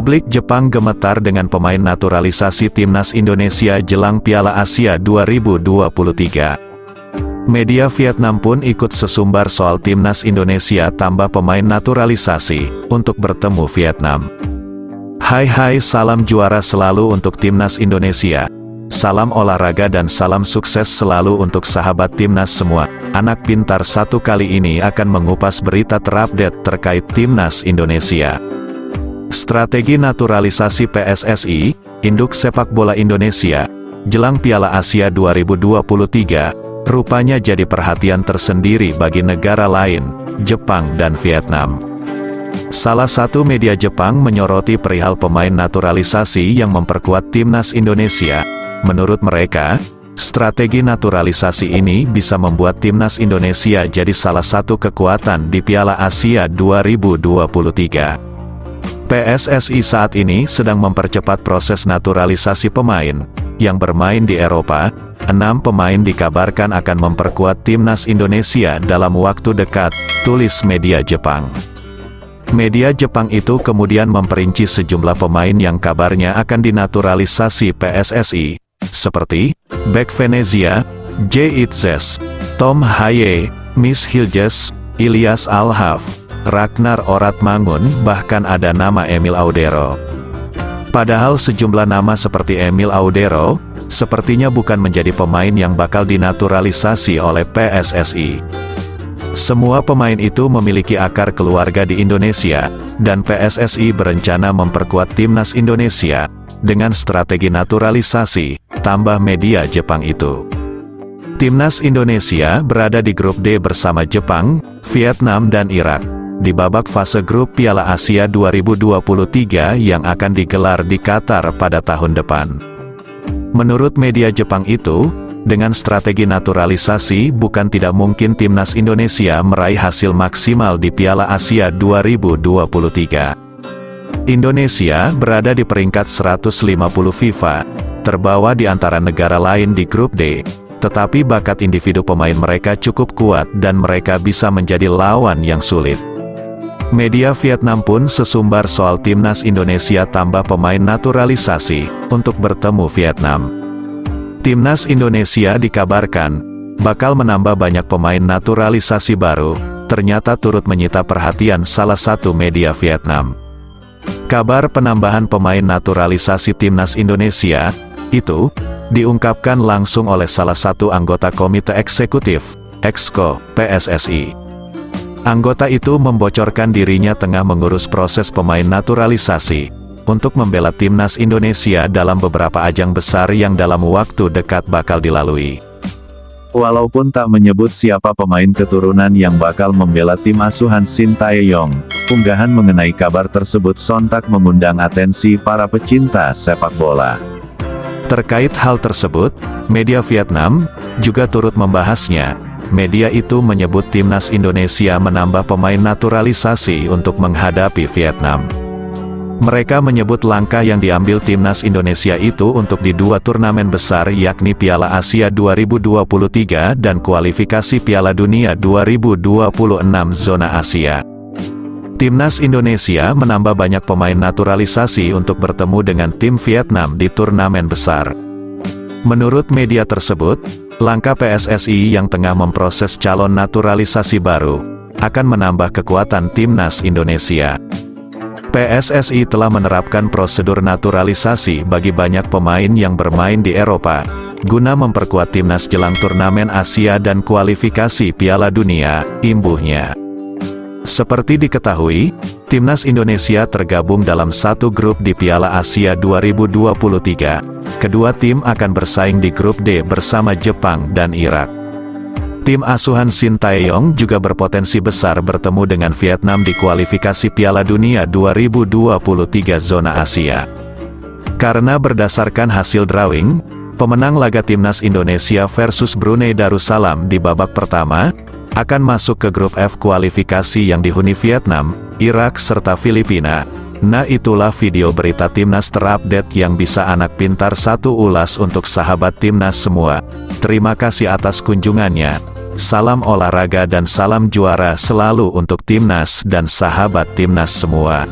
Publik Jepang gemetar dengan pemain naturalisasi timnas Indonesia jelang Piala Asia 2023. Media Vietnam pun ikut sesumbar soal timnas Indonesia tambah pemain naturalisasi untuk bertemu Vietnam. Hai, salam juara selalu untuk timnas Indonesia. Salam olahraga dan salam sukses selalu untuk sahabat timnas semua. Anak pintar satu kali ini akan mengupas berita terupdate terkait timnas Indonesia. Strategi naturalisasi PSSI, Induk Sepak Bola Indonesia, jelang Piala Asia 2023, rupanya jadi perhatian tersendiri bagi negara lain, Jepang dan Vietnam. Salah satu media Jepang menyoroti perihal pemain naturalisasi yang memperkuat timnas Indonesia. Menurut mereka, strategi naturalisasi ini bisa membuat timnas Indonesia jadi salah satu kekuatan di Piala Asia 2023. PSSI saat ini sedang mempercepat proses naturalisasi pemain yang bermain di Eropa. 6 pemain dikabarkan akan memperkuat timnas Indonesia dalam waktu dekat, tulis media Jepang. Media Jepang itu kemudian memperinci sejumlah pemain yang kabarnya akan dinaturalisasi PSSI, seperti bek Venezia, J. Itzes, Tom Haye, Miss Hilges, Ilyas Alhaf, Ragnar Oratmangun, bahkan ada nama Emil Audero. Padahal sejumlah nama seperti Emil Audero, sepertinya bukan menjadi pemain yang bakal dinaturalisasi oleh PSSI. Semua pemain itu memiliki akar keluarga di Indonesia, dan PSSI berencana memperkuat timnas Indonesia dengan strategi naturalisasi, tambah media Jepang itu. Timnas Indonesia berada di grup D bersama Jepang, Vietnam dan Irak, di babak fase grup Piala Asia 2023 yang akan digelar di Qatar pada tahun depan. Menurut media Jepang itu, dengan strategi naturalisasi bukan tidak mungkin timnas Indonesia meraih hasil maksimal di Piala Asia 2023. Indonesia berada di peringkat 150 FIFA, terbawa di antara negara lain di grup D, tetapi bakat individu pemain mereka cukup kuat dan mereka bisa menjadi lawan yang sulit. Media Vietnam pun sesumbar soal timnas Indonesia tambah pemain naturalisasi untuk bertemu Vietnam. Timnas Indonesia dikabarkan bakal menambah banyak pemain naturalisasi baru, ternyata turut menyita perhatian salah satu media Vietnam. Kabar penambahan pemain naturalisasi timnas Indonesia itu diungkapkan langsung oleh salah satu anggota Komite Eksekutif (Exco) PSSI. Anggota itu membocorkan dirinya tengah mengurus proses pemain naturalisasi untuk membela timnas Indonesia dalam beberapa ajang besar yang dalam waktu dekat bakal dilalui. Walaupun tak menyebut siapa pemain keturunan yang bakal membela tim asuhan Shin Tae-yong, unggahan mengenai kabar tersebut sontak mengundang atensi para pecinta sepak bola. Terkait hal tersebut, media Vietnam juga turut membahasnya. Media itu menyebut timnas Indonesia menambah pemain naturalisasi untuk menghadapi Vietnam. Mereka menyebut langkah yang diambil timnas Indonesia itu untuk di 2 turnamen besar yakni Piala Asia 2023 dan kualifikasi Piala Dunia 2026 zona Asia. Timnas Indonesia menambah banyak pemain naturalisasi untuk bertemu dengan tim Vietnam di turnamen besar. Menurut media tersebut, langkah PSSI yang tengah memproses calon naturalisasi baru akan menambah kekuatan timnas Indonesia. PSSI telah menerapkan prosedur naturalisasi bagi banyak pemain yang bermain di Eropa, guna memperkuat timnas jelang turnamen Asia dan kualifikasi Piala Dunia, imbuhnya. Seperti diketahui, timnas Indonesia tergabung dalam satu grup di Piala Asia 2023. Kedua tim akan bersaing di grup D bersama Jepang dan Irak. Tim asuhan Shin Tae-yong juga berpotensi besar bertemu dengan Vietnam di kualifikasi Piala Dunia 2023 zona Asia. Karena berdasarkan hasil drawing, pemenang laga timnas Indonesia versus Brunei Darussalam di babak pertama akan masuk ke grup F kualifikasi yang dihuni Vietnam, Irak serta Filipina. Nah, itulah video berita timnas terupdate yang bisa anak pintar satu ulas untuk sahabat timnas semua. Terima kasih atas kunjungannya. Salam olahraga dan salam juara selalu untuk timnas dan sahabat timnas semua.